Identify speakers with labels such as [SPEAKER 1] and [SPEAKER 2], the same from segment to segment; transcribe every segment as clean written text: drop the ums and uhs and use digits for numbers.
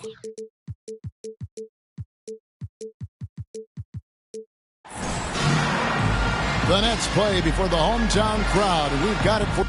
[SPEAKER 1] The Nets play before the hometown crowd, and we've got it for...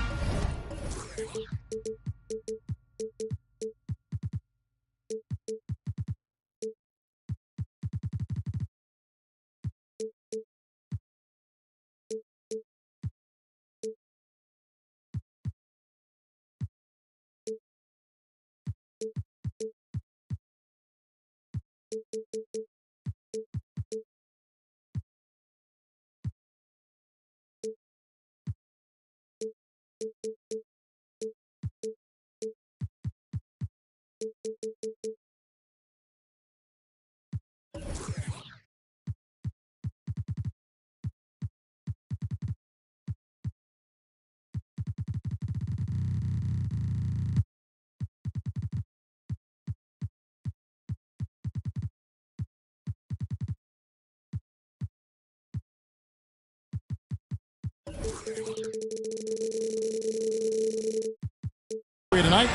[SPEAKER 1] Tonight,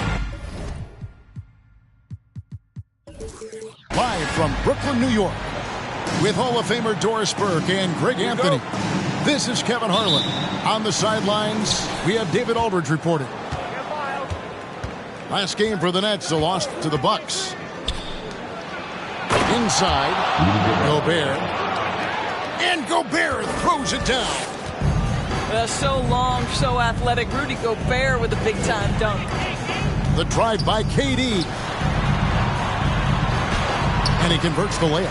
[SPEAKER 1] live from Brooklyn, New York, with Hall of Famer Doris Burke and Greg Anthony. This is Kevin Harlan. On the sidelines, we have David Aldridge reporting. Last game for the Nets, a loss to the Bucks. Inside, Gobert. And Gobert throws it down.
[SPEAKER 2] So long, so athletic. Rudy Gobert with a big-time dunk.
[SPEAKER 1] The drive by KD. And he converts the layup.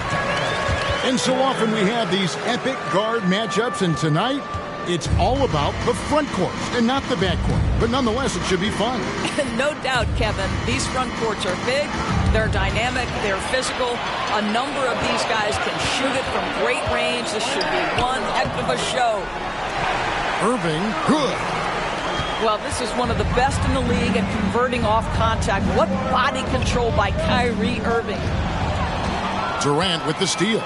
[SPEAKER 1] And so often we have these epic guard matchups, and tonight it's all about the front court and not the back court. But nonetheless, it should be fun.
[SPEAKER 2] No doubt, Kevin. These front courts are big, they're dynamic, they're physical. A number of these guys can shoot it from great range. This should be one heck of a show.
[SPEAKER 1] Irving, good.
[SPEAKER 2] Well, this is one of the best in the league at converting off contact. What body control by Kyrie Irving.
[SPEAKER 1] Durant with the steal.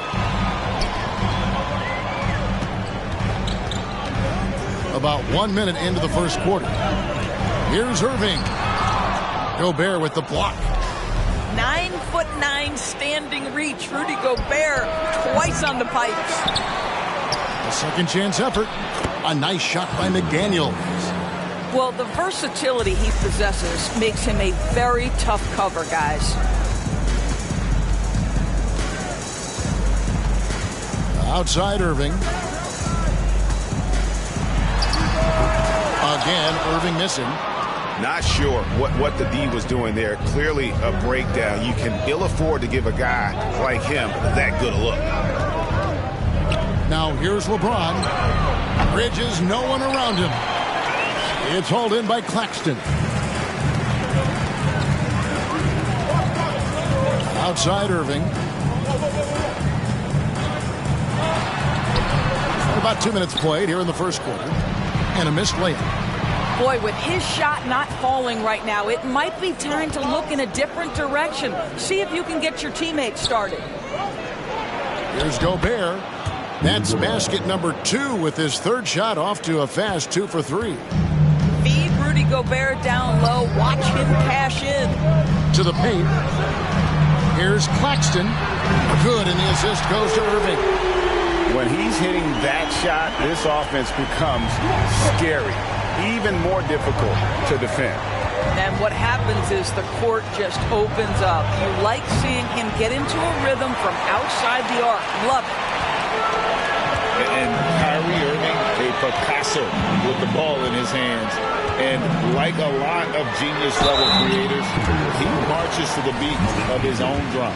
[SPEAKER 1] About 1 minute into the first quarter. Here's Irving. Gobert with the block.
[SPEAKER 2] 9'9" standing reach. Rudy Gobert twice on the pipes.
[SPEAKER 1] A second chance effort. A nice shot by McDaniels.
[SPEAKER 2] Well, the versatility he possesses makes him a very tough cover, guys.
[SPEAKER 1] Outside Irving. Again, Irving missing.
[SPEAKER 3] Not sure what the D was doing there. Clearly a breakdown. You can ill afford to give a guy like him that good a look.
[SPEAKER 1] Now here's LeBron. Bridges, no one around him. It's hauled in by Claxton. Outside Irving. About 2 minutes played here in the first quarter. And a missed layup.
[SPEAKER 2] Boy, with his shot not falling right now, it might be time to look in a different direction. See if you can get your teammates started.
[SPEAKER 1] Here's Gobert. That's basket number 2 with his third shot off to a fast 2 for 3.
[SPEAKER 2] Feed Rudy Gobert down low. Watch him cash in.
[SPEAKER 1] To the paint. Here's Claxton. Good, and the assist goes to Irving.
[SPEAKER 3] When he's hitting that shot, this offense becomes scary. Even more difficult to defend.
[SPEAKER 2] And what happens is the court just opens up. You like seeing him get into a rhythm from outside the arc. Love it.
[SPEAKER 4] And Kyrie Irving, a Picasso with the ball in his hands. And like a lot of genius-level creators, he marches to the beat of his own drum.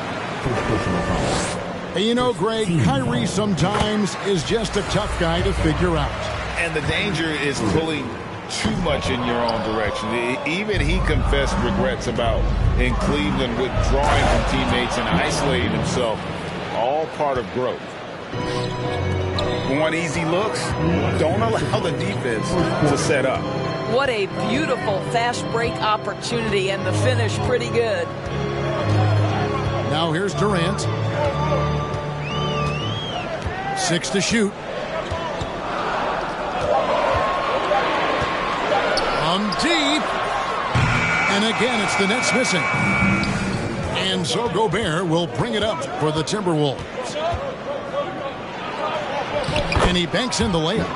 [SPEAKER 1] And you know, Greg, Kyrie sometimes is just a tough guy to figure out.
[SPEAKER 4] And the danger is pulling too much in your own direction. Even he confessed regrets about in Cleveland withdrawing from teammates and isolating himself. All part of growth. Want easy looks? Don't allow the defense to set up.
[SPEAKER 2] What a beautiful fast break opportunity, and the finish pretty good.
[SPEAKER 1] Now here's Durant. 6 to shoot. From deep. And again, it's the Nets missing. And so Gobert will bring it up for the Timberwolves. And he banks in the layup.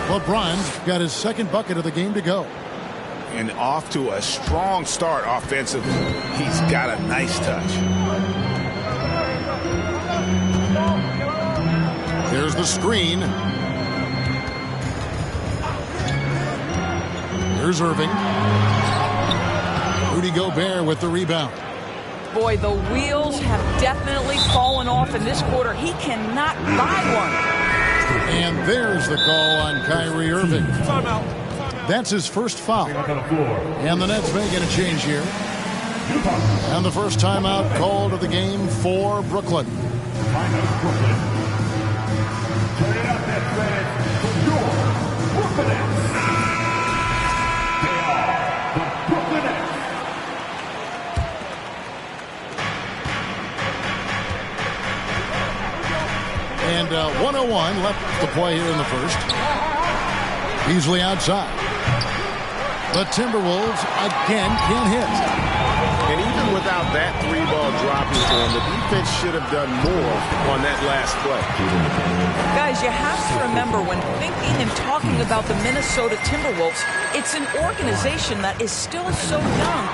[SPEAKER 1] LeBron's got his second bucket of the game to go.
[SPEAKER 3] And off to a strong start offensively. He's got a nice touch.
[SPEAKER 1] There's the screen. Here's Irving. Rudy Gobert with the rebound.
[SPEAKER 2] Boy, the wheels have definitely fallen off in this quarter. He cannot buy one.
[SPEAKER 1] And there's the call on Kyrie Irving. That's his first foul. And the Nets making a change here. And the first timeout called of the game for Brooklyn. And 101 left to play here in the first. Beasley outside. The Timberwolves again can't hit.
[SPEAKER 3] And even without that three-ball dropping for him, the defense should have done more on that last play.
[SPEAKER 2] Guys, you have to remember when thinking and talking about the Minnesota Timberwolves, it's an organization that is still so young.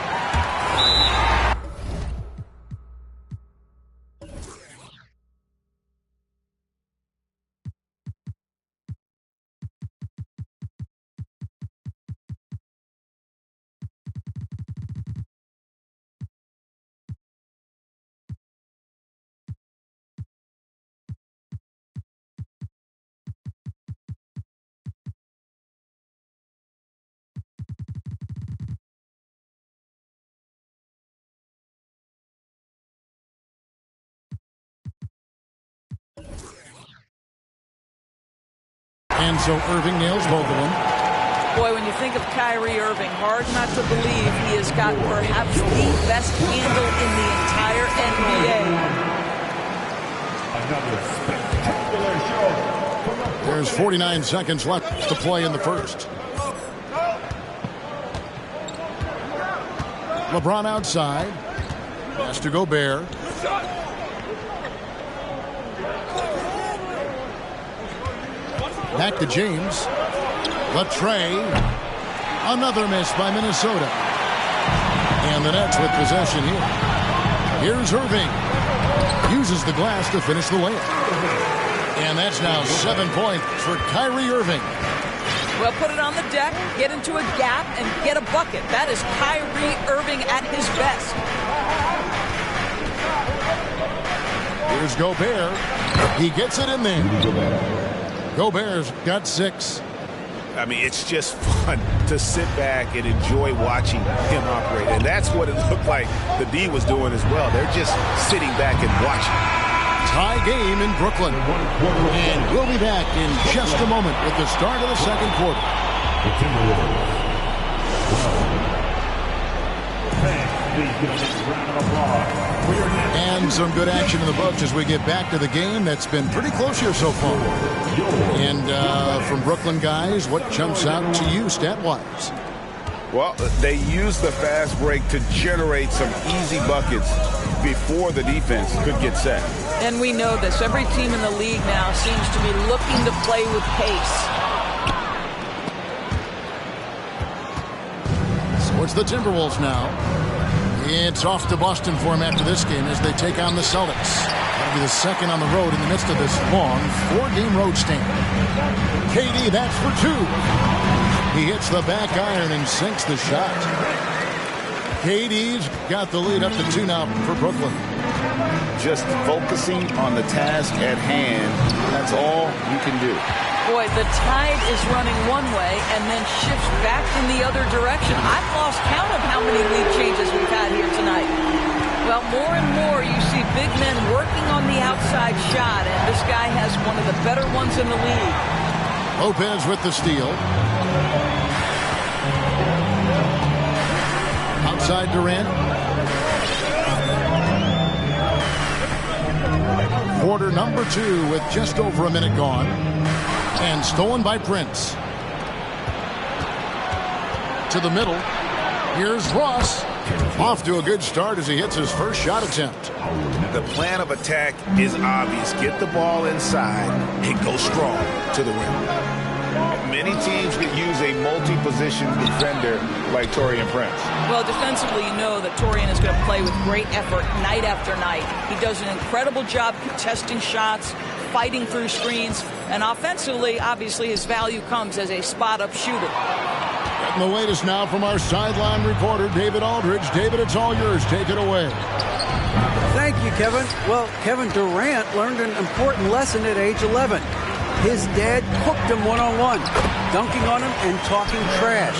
[SPEAKER 1] And so Irving nails both of them.
[SPEAKER 2] Boy, when you think of Kyrie Irving, hard not to believe he has got perhaps the best handle in the entire NBA.
[SPEAKER 1] There's 49 seconds left to play in the first. LeBron outside. Pass to Gobert. Back to James. Latrey. Another miss by Minnesota. And the Nets with possession here. Here's Irving. Uses the glass to finish the layup. And that's now 7 points for Kyrie Irving.
[SPEAKER 2] Well, put it on the deck, get into a gap, and get a bucket. That is Kyrie Irving at his best.
[SPEAKER 1] Here's Gobert. He gets it in there. Gobert's got 6.
[SPEAKER 3] I mean, it's just fun to sit back and enjoy watching him operate. And that's what it looked like the D was doing as well. They're just sitting back and watching.
[SPEAKER 1] Tie game in Brooklyn. And we'll be back in just a moment with the start of the second quarter. And some good action in the books as we get back to the game that's been pretty close here so far. And from Brooklyn guys, what jumps out to you stat-wise?
[SPEAKER 3] Well, they used the fast break to generate some easy buckets before the defense could get set.
[SPEAKER 2] And we know this. Every team in the league now seems to be looking to play with pace.
[SPEAKER 1] So it's the Timberwolves now. It's off to Boston for him after this game as they take on the Celtics. That'll be the second on the road in the midst of this long 4-game road stand. KD, that's for 2. He hits the back iron and sinks the shot. KD's got the lead up to 2 now for Brooklyn.
[SPEAKER 4] Just focusing on the task at hand, that's all you can do.
[SPEAKER 2] Boy, the tide is running one way and then shifts back in the other direction. I've lost count of how many lead changes we've had here tonight. Well, more and more you see big men working on the outside shot, and this guy has one of the better ones in the league.
[SPEAKER 1] Lopez with the steal. Outside Durant. Quarter number 2 with just over a minute gone. And stolen by Prince. To the middle. Here's Ross. Off to a good start as he hits his first shot attempt.
[SPEAKER 3] The plan of attack is obvious. Get the ball inside and go strong to the rim. Many teams could use a multi-position defender like Taurean Prince.
[SPEAKER 2] Well, defensively, you know that Taurean is going to play with great effort night after night. He does an incredible job contesting shots, fighting through screens, and offensively, obviously, his value comes as a spot-up shooter.
[SPEAKER 1] Getting the latest now from our sideline reporter, David Aldridge. David, it's all yours. Take it away.
[SPEAKER 5] Thank you, Kevin. Well, Kevin Durant learned an important lesson at age 11. His dad cooked him one-on-one, dunking on him and talking trash.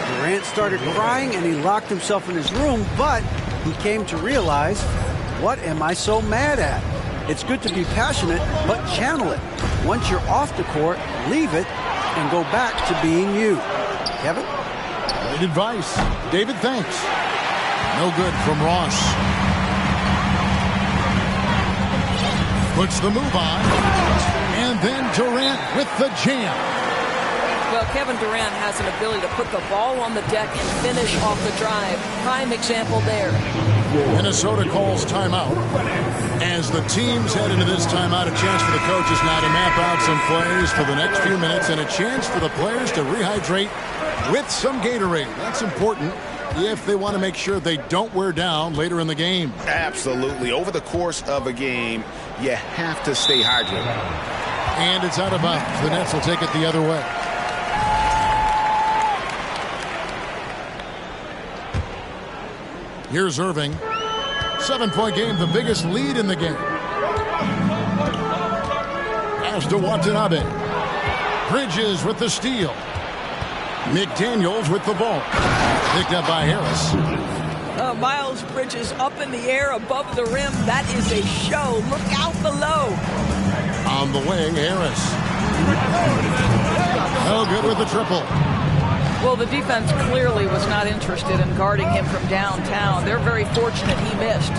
[SPEAKER 5] Durant started crying and he locked himself in his room, but he came to realize, what am I so mad at? It's good to be passionate, but channel it. Once you're off the court, leave it and go back to being you. Kevin?
[SPEAKER 1] Great advice. David, thanks. No good from Ross. Puts the move on. And then Durant with the jam.
[SPEAKER 2] Well, Kevin Durant has an ability to put the ball on the deck and finish off the drive. Prime example there.
[SPEAKER 1] Minnesota calls timeout. As the teams head into this timeout, a chance for the coaches now to map out some plays for the next few minutes and a chance for the players to rehydrate with some Gatorade. That's important if they want to make sure they don't wear down later in the game.
[SPEAKER 3] Absolutely. Over the course of a game, you have to stay hydrated.
[SPEAKER 1] And it's out of bounds. The Nets will take it the other way. Here's Irving. 7-point game, the biggest lead in the game. Pass to Watanabe. Bridges with the steal. McDaniels with the ball. Picked up by Harris.
[SPEAKER 2] Miles Bridges up in the air above the rim. That is a show. Look out below.
[SPEAKER 1] On the wing, Harris. No good with the triple.
[SPEAKER 2] Well, the defense clearly was not interested in guarding him from downtown. They're very fortunate he missed.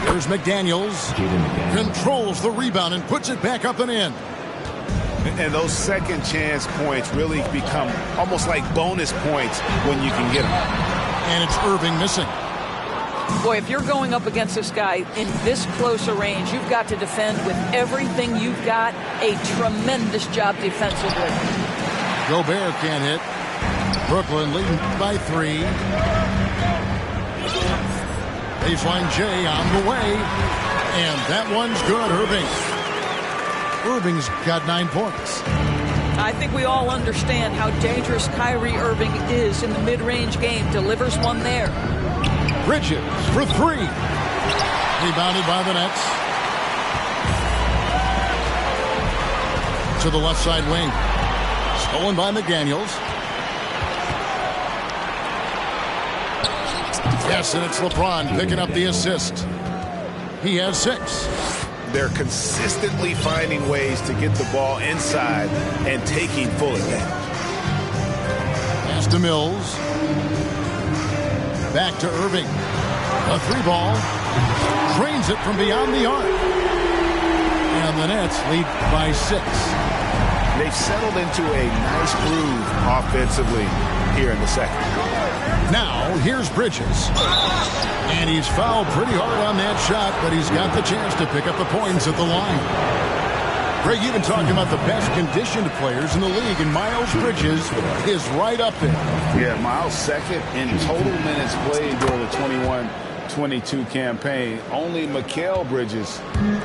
[SPEAKER 1] Here's McDaniels. Controls the rebound and puts it back up and in.
[SPEAKER 3] And those second chance points really become almost like bonus points when you can get them.
[SPEAKER 1] And it's Irving missing.
[SPEAKER 2] Boy, if you're going up against this guy in this close a range, you've got to defend with everything you've got. A tremendous job defensively.
[SPEAKER 1] Gobert can't hit. Brooklyn leading by 3. Baseline J on the way. And that one's good, Irving. Irving's got 9 points.
[SPEAKER 2] I think we all understand how dangerous Kyrie Irving is in the mid-range game. Delivers one there.
[SPEAKER 1] Bridges for 3. Rebounded by the Nets. To the left side wing. Stolen by McDaniels. Yes, and it's LeBron picking up the assist. He has 6.
[SPEAKER 3] They're consistently finding ways to get the ball inside and taking full advantage.
[SPEAKER 1] Pass to Mills. Back to Irving. A 3-ball. Drains it from beyond the arc. And the Nets lead by 6.
[SPEAKER 3] They've settled into a nice groove offensively here in the second.
[SPEAKER 1] Now, here's Bridges. And he's fouled pretty hard on that shot, but he's got the chance to pick up the points at the line. Greg, you've been talking about the best conditioned players in the league, and Miles Bridges is right up there.
[SPEAKER 4] Yeah, Miles second in total minutes played during the 21-22 campaign. Only Mikal Bridges,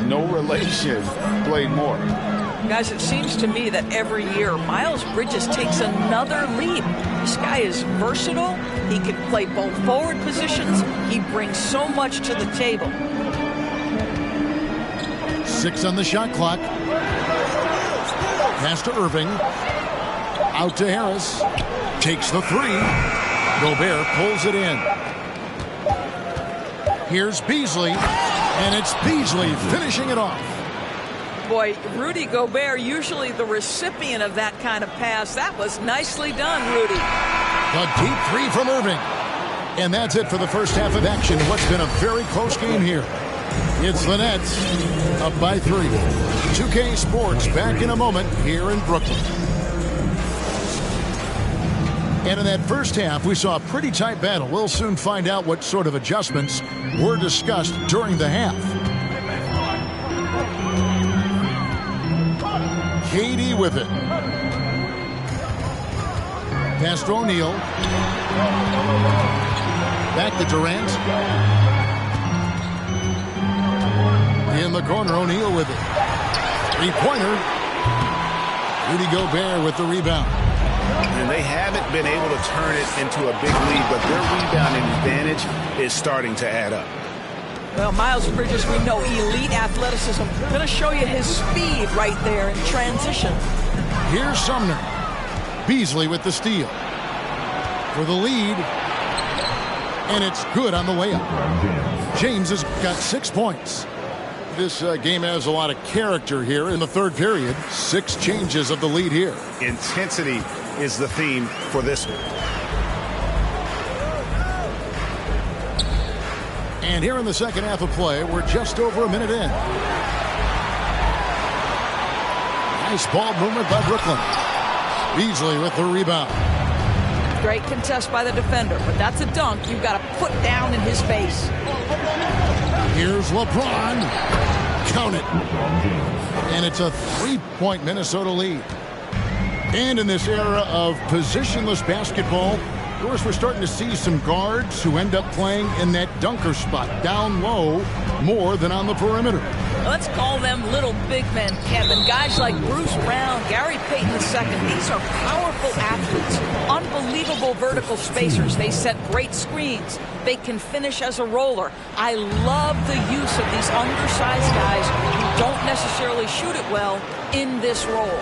[SPEAKER 4] no relation, played more.
[SPEAKER 2] Guys, it seems to me that every year Miles Bridges takes another leap. This guy is versatile. He can play both forward positions. He brings so much to the table.
[SPEAKER 1] 6 on the shot clock. Pass to Irving. Out to Harris. Takes the 3. Gobert pulls it in. Here's Beasley. And it's Beasley finishing it off.
[SPEAKER 2] Boy, Rudy Gobert, usually the recipient of that kind of pass. That was nicely done, Rudy.
[SPEAKER 1] The deep 3 from Irving. And that's it for the first half of action. What's been a very close game here. It's the Nets up by 3. 2K Sports back in a moment here in Brooklyn. And in that first half, we saw a pretty tight battle. We'll soon find out what sort of adjustments were discussed during the half. Katie with it. Pass to O'Neal. Back to Durant. In the corner, O'Neal with it. Three-pointer. Rudy Gobert with the rebound.
[SPEAKER 3] And they haven't been able to turn it into a big lead, but their rebounding advantage is starting to add up.
[SPEAKER 2] Well, Miles Bridges, we know elite athleticism. Going to show you his speed right there in transition.
[SPEAKER 1] Here's Sumner. Beasley with the steal. For the lead. And it's good on the layup. James has got 6 points. This game has a lot of character here in the third period. 6 changes of the lead here.
[SPEAKER 3] Intensity is the theme for this one.
[SPEAKER 1] And here in the second half of play, we're just over a minute in. Nice ball movement by Brooklyn. Beasley with the rebound.
[SPEAKER 2] Great contest by the defender, but that's a dunk you've got to put down in his face.
[SPEAKER 1] Here's LeBron. Count it. And it's a 3-point Minnesota lead. And in this era of positionless basketball, of course, we're starting to see some guards who end up playing in that dunker spot, down low, more than on the perimeter.
[SPEAKER 2] Let's call them little big men, Kevin. Guys like Bruce Brown, Gary Payton II. These are powerful athletes, unbelievable vertical spacers. They set great screens. They can finish as a roller. I love the use of these undersized guys who don't necessarily shoot it well in this role.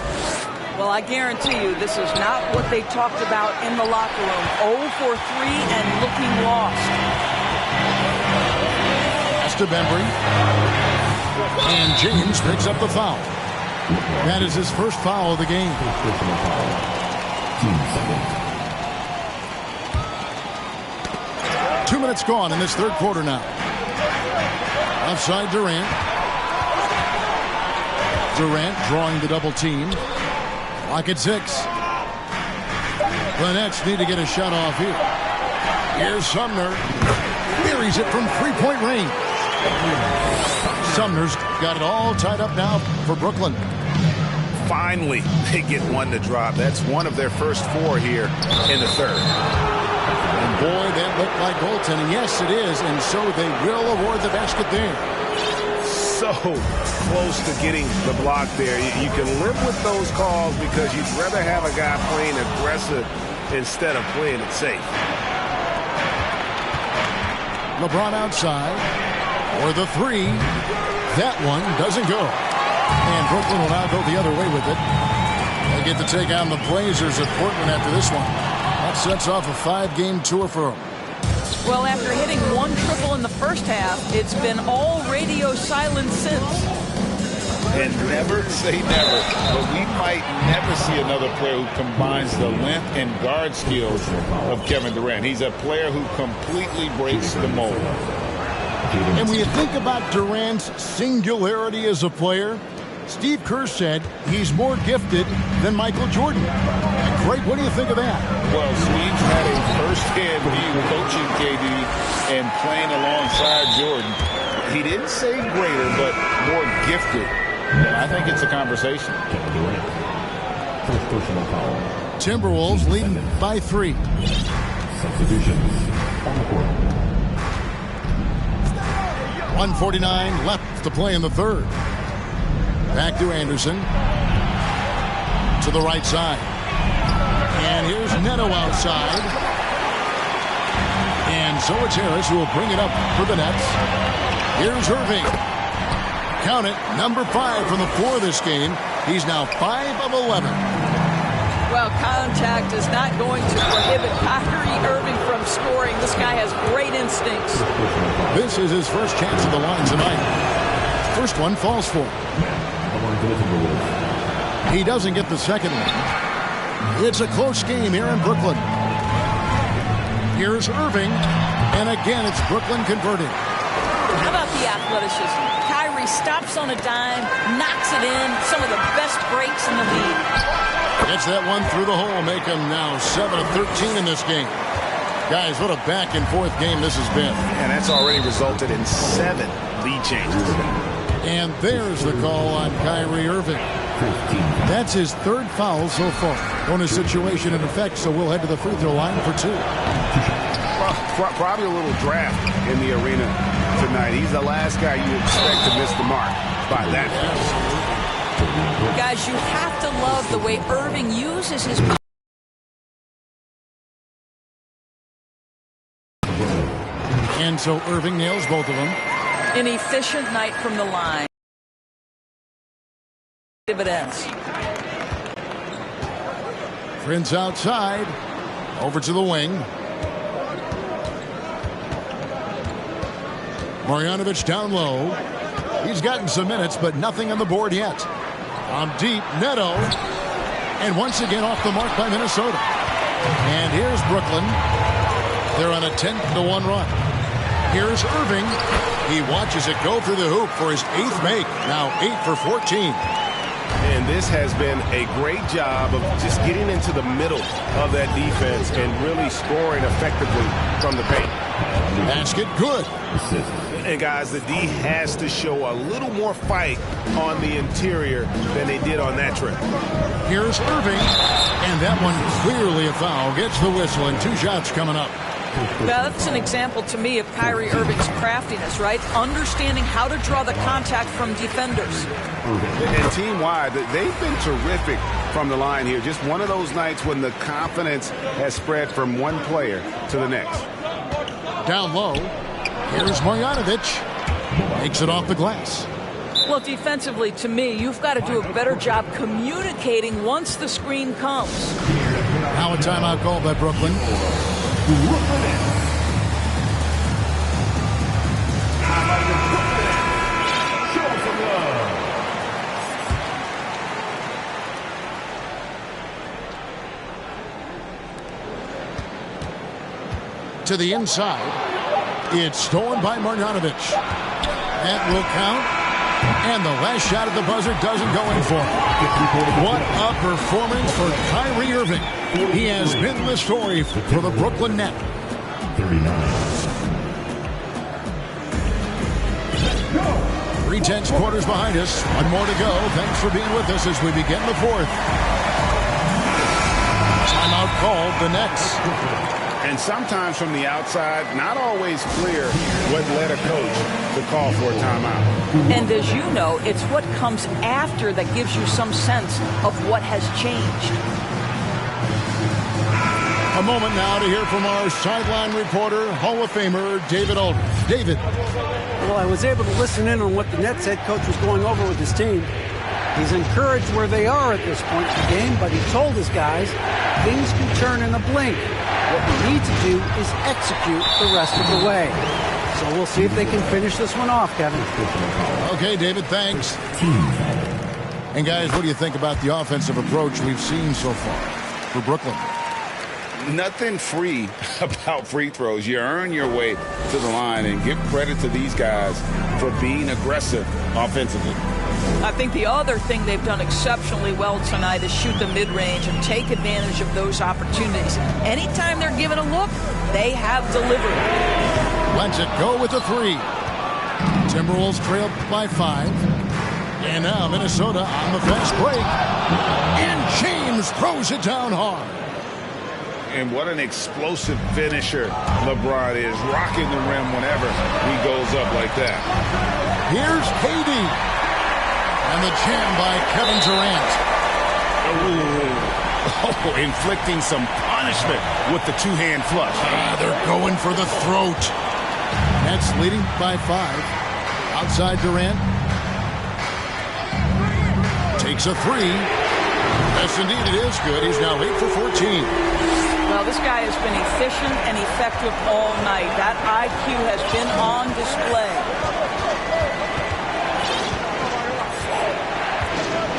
[SPEAKER 2] Well, I guarantee you this is not what they talked about in the locker room. 0 for 3 and looking lost.
[SPEAKER 1] That's to Bembry. And James picks up the foul. That is his first foul of the game. Team 2 minutes gone in this third quarter now. Outside Durant. Durant drawing the double team. Clock at 6. The Nets need to get a shot off here. Here's Sumner. Buries it from three-point range. Sumner's got it all tied up now for Brooklyn.
[SPEAKER 3] Finally, they get one to drop. That's one of their first 4 here in the third.
[SPEAKER 1] And boy, that looked like goaltending. Yes, it is. And so they will award the basket there.
[SPEAKER 3] So close to getting the block there. You can live with those calls because you'd rather have a guy playing aggressive instead of playing it safe.
[SPEAKER 1] LeBron outside for the 3. That one doesn't go. And Brooklyn will now go the other way with it. They get to take on the Blazers at Portland after this one. That sets off a 5-game tour for them.
[SPEAKER 2] Well, after hitting 1 triple in the first half, it's been all radio silence since.
[SPEAKER 4] And never say never, but we might never see another player who combines the length and guard skills of Kevin Durant. He's a player who completely breaks the mold.
[SPEAKER 1] And when you think about Durant's singularity as a player, Steve Kerr said he's more gifted than Michael Jordan. Craig, what do you think of that?
[SPEAKER 4] Well, Steve's had a first-hand view coaching KD and playing alongside Jordan. He didn't say greater, but more gifted. And I think it's a conversation.
[SPEAKER 1] Timberwolves leading by 3.
[SPEAKER 6] Substitutions on the court.
[SPEAKER 1] 1:49 left to play in the third. Back to Anderson. To the right side. And here's Neto outside. And so it's Harris who will bring it up for the Nets. Here's Irving. Count it, number 5 from the floor this game. He's now 5 of 11.
[SPEAKER 2] Well, contact is not going to prohibit Kyrie Irving from scoring. This guy has great instincts.
[SPEAKER 1] This is his first chance at the line tonight. First one falls for him. He doesn't get the second one. It's a close game here in Brooklyn. Here's Irving. And again, it's Brooklyn converting.
[SPEAKER 2] How about the athleticism? Kyrie he stops on a dime, knocks it in. Some of the best breaks in the league.
[SPEAKER 1] Gets that one through the hole, make him now 7 of 13 in this game. Guys, what a back-and-forth game this has been.
[SPEAKER 3] And that's already resulted in 7 lead changes.
[SPEAKER 1] And there's the call on Kyrie Irving. That's his 3rd foul so far. Bonus situation in effect, so we'll head to the free throw line for 2.
[SPEAKER 7] Well, probably a little draft in the arena tonight. He's the last guy you expect to miss the mark by that.
[SPEAKER 2] Guys, you have to love the way Irving uses his...
[SPEAKER 1] And so Irving nails both of them.
[SPEAKER 2] An efficient night from the line. Dividends.
[SPEAKER 1] Prince outside. Over to the wing. Marjanovic down low. He's gotten some minutes, but nothing on the board yet. On deep, Neto. And once again off the mark by Minnesota. And here's Brooklyn. They're on a 10-1 run. Here's Irving. He watches it go through the hoop for his 8th make. Now 8 for 14.
[SPEAKER 7] And this has been a great job of just getting into the middle of that defense and really scoring effectively from the paint.
[SPEAKER 1] Basket good.
[SPEAKER 7] And guys, the D has to show a little more fight on the interior than they did on that trip.
[SPEAKER 1] Here's Irving. And that one clearly a foul. Gets the whistle and 2 shots coming up.
[SPEAKER 2] Now, that's an example to me of Kyrie Irving's craftiness, right? Understanding how to draw the contact from defenders.
[SPEAKER 7] And team-wide, they've been terrific from the line here. Just one of those nights when the confidence has spread from one player to the next.
[SPEAKER 1] Down low. Here's Marjanovic. Makes it off the glass.
[SPEAKER 2] Well, defensively, to me, you've got to do a better job communicating once the screen comes.
[SPEAKER 1] Now a timeout called by Brooklyn. To the inside. It's stolen by Marjanovic. That will count. And the last shot at the buzzer doesn't go in for him. What a performance for Kyrie Irving. He has been the story for the Brooklyn Nets. 3/10 quarters behind us. One more to go. Thanks for being with us as we begin the 4th. Timeout called the Nets.
[SPEAKER 7] And sometimes from the outside, not always clear what led a coach to call for a timeout.
[SPEAKER 2] And as you know, it's what comes after that gives you some sense of what has changed.
[SPEAKER 1] A moment now to hear from our sideline reporter, Hall of Famer David Aldridge. David.
[SPEAKER 5] Well, I was able to listen in on what the Nets head coach was going over with his team. He's encouraged where they are at this point in the game, but he told his guys things can turn in a blink. What we need to do is execute the rest of the way. So we'll see if they can finish this one off, Kevin.
[SPEAKER 1] Okay, David, thanks. And guys, what do you think about the offensive approach we've seen so far for Brooklyn?
[SPEAKER 4] Nothing free about free throws. You earn your way to the line, and give credit to these guys for being aggressive offensively.
[SPEAKER 2] I think the other thing they've done exceptionally well tonight is shoot the mid-range and take advantage of those opportunities. Anytime they're given a look, they have delivered.
[SPEAKER 1] Lets it go with a 3. Timberwolves trail by 5. And now Minnesota on the fast break. And James throws it down hard.
[SPEAKER 4] And what an explosive finisher LeBron is, rocking the rim whenever he goes up like that.
[SPEAKER 1] Here's KD. And the jam by Kevin Durant.
[SPEAKER 7] Oh, inflicting some punishment with the 2-hand flush.
[SPEAKER 1] They're going for the throat. Nets leading by 5. Outside Durant. Takes a 3. Yes, indeed, it is good. He's now 8 for 14.
[SPEAKER 2] Well, this guy has been efficient and effective all night. That IQ has been on display.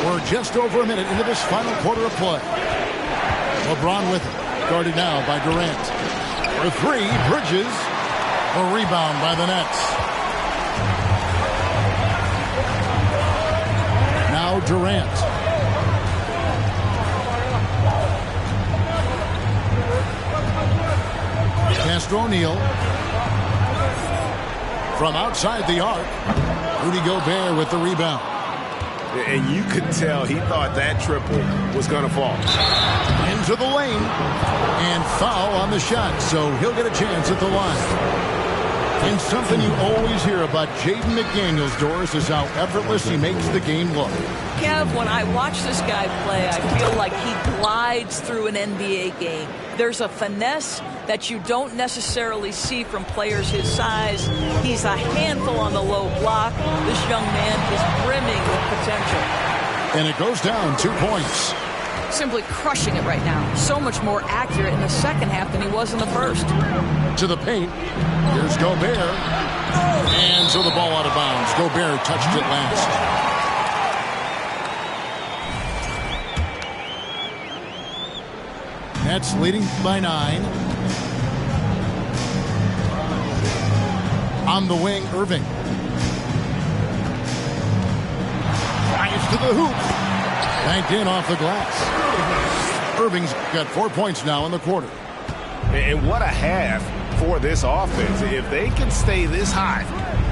[SPEAKER 1] We're just over a minute into this final quarter of play. LeBron with it. Guarded now by Durant. For 3, Bridges. A rebound by the Nets. now Durant. Castro O'Neal. From outside the arc, Rudy Gobert with the rebound.
[SPEAKER 7] And you could tell he thought that triple was going to fall.
[SPEAKER 1] Into the lane. And foul on the shot, so he'll get a chance at the line. And something you always hear about Jaden McDaniels, Doris, is how effortless he makes the game look.
[SPEAKER 2] Kev, when I watch this guy play, I feel like he glides through an NBA game. There's a finesse that you don't necessarily see from players his size. He's a handful on the low block. This young man is brimming with potential.
[SPEAKER 1] And it goes down 2 points.
[SPEAKER 2] Simply crushing it right now. So much more accurate in the second half than he was in the first.
[SPEAKER 1] To the paint. Here's Gobert. And so the ball out of bounds. Gobert touched it last. Nets leading by 9. On the wing, Irving. Drives to the hoop. Banked in off the glass. Irving's got 4 points now in the quarter.
[SPEAKER 7] And what a half for this offense. If they can stay this high,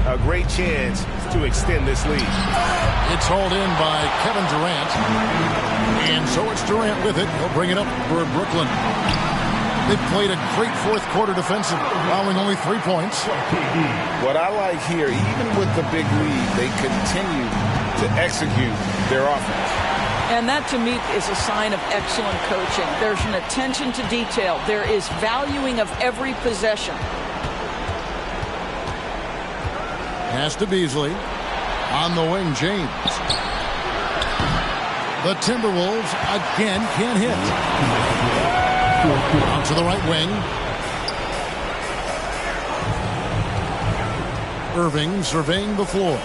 [SPEAKER 7] a great chance to extend this lead.
[SPEAKER 1] It's hauled in by Kevin Durant. And so it's Durant with it. He'll bring it up for Brooklyn. They've played a great fourth quarter defensive, allowing only 3 points.
[SPEAKER 4] What I like here, even with the big lead, they continue to execute their offense.
[SPEAKER 2] And that, to me, is a sign of excellent coaching. There's an attention to detail. There is valuing of every possession.
[SPEAKER 1] Pass to Beasley. On the wing, James. The Timberwolves again can't hit. On to the right wing. Irving surveying the floor.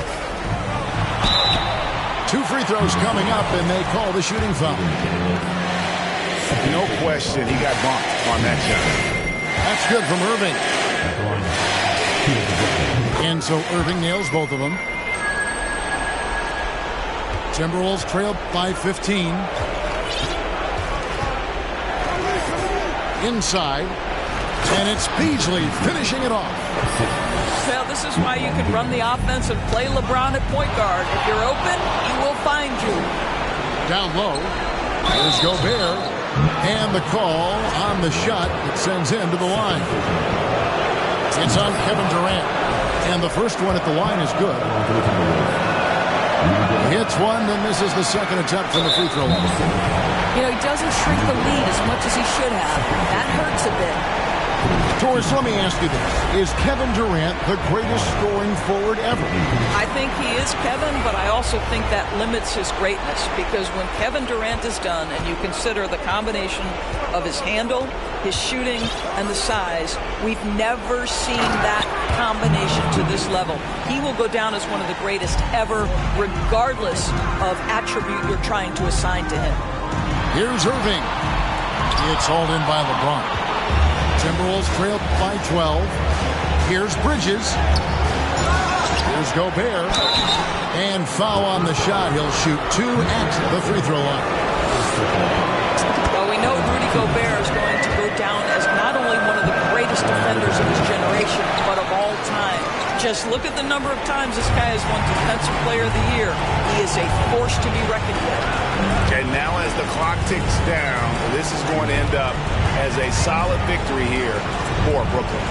[SPEAKER 1] 2 free throws coming up, and they call the shooting foul.
[SPEAKER 7] No question, he got bumped on that shot.
[SPEAKER 1] That's good from Irving. And so Irving nails both of them. Timberwolves trail by 15. Inside. And it's Beasley finishing it off.
[SPEAKER 2] Well, this is why you can run the offense and play LeBron at point guard. If you're open, he will find you.
[SPEAKER 1] Down low. There's Gobert. And the call on the shot that sends him to the line. It's on Kevin Durant. And the first one at the line is good. He hits one, then misses the second attempt from the free throw line.
[SPEAKER 2] You know, he doesn't shrink the lead as much as he should have. That hurts a bit.
[SPEAKER 1] Torres, let me ask you this. Is Kevin Durant the greatest scoring forward ever?
[SPEAKER 2] I think he is, Kevin, but I also think that limits his greatness, because when Kevin Durant is done and you consider the combination of his handle, his shooting, and the size, we've never seen that combination to this level. He will go down as one of the greatest ever, regardless of attribute you're trying to assign to him.
[SPEAKER 1] Here's Irving. It's hauled in by LeBron. Timberwolves trail by 12. Here's Bridges. Here's Gobert. And foul on the shot. He'll shoot 2 at the free throw line.
[SPEAKER 2] Well, we know Rudy Gobert is going to go down as not only one of the greatest defenders of his generation, but of all time. Just look at the number of times this guy has won Defensive Player of the Year. He is a force to be reckoned with.
[SPEAKER 7] And now as the clock ticks down, this is going to end up as a solid victory here for Brooklyn.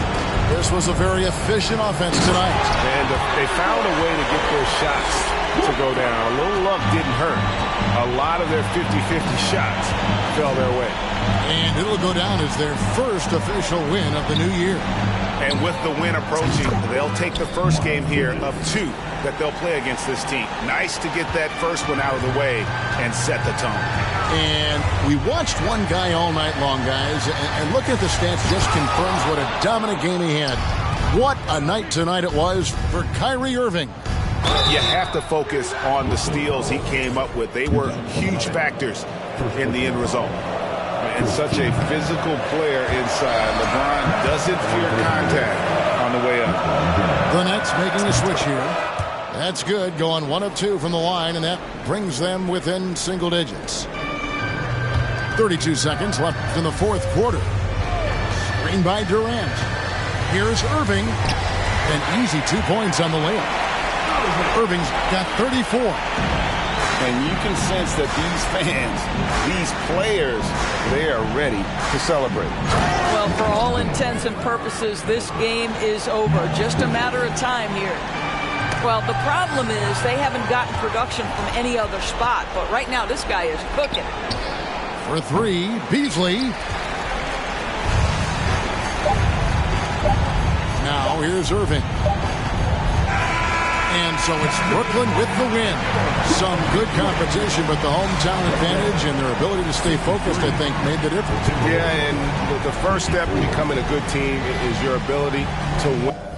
[SPEAKER 1] This was a very efficient offense tonight.
[SPEAKER 7] And they found a way to get their shots to go down. A little luck didn't hurt. A lot of their 50-50 shots fell their way.
[SPEAKER 1] And it'll go down as their first official win of the new year.
[SPEAKER 7] And with the win approaching, they'll take the first game here of 2 that they'll play against this team. Nice to get that first one out of the way and set the tone.
[SPEAKER 1] And we watched one guy all night long, guys, and looking at the stats just confirms what a dominant game he had. What a night tonight it was for Kyrie Irving.
[SPEAKER 7] You have to focus on the steals he came up with. They were huge factors in the end result. And such a physical player inside. LeBron doesn't fear contact on the way up.
[SPEAKER 1] The Nets making a switch here. That's good, going 1 of 2 from the line, and that brings them within single digits. 32 seconds left in the fourth quarter. Screen by Durant. Here's Irving. An easy 2 points on the layup. Irving's got 34.
[SPEAKER 3] And you can sense that these fans, these players, they are ready to celebrate.
[SPEAKER 2] Well, for all intents and purposes, this game is over. Just a matter of time here. Well, the problem is they haven't gotten production from any other spot, but right now this guy is cooking.
[SPEAKER 1] For 3, Beasley. Now here's Irving. And so it's Brooklyn with the win. Some good competition, but the hometown advantage and their ability to stay focused, I think, made the difference.
[SPEAKER 7] Yeah, and the first step in becoming a good team is your ability to win.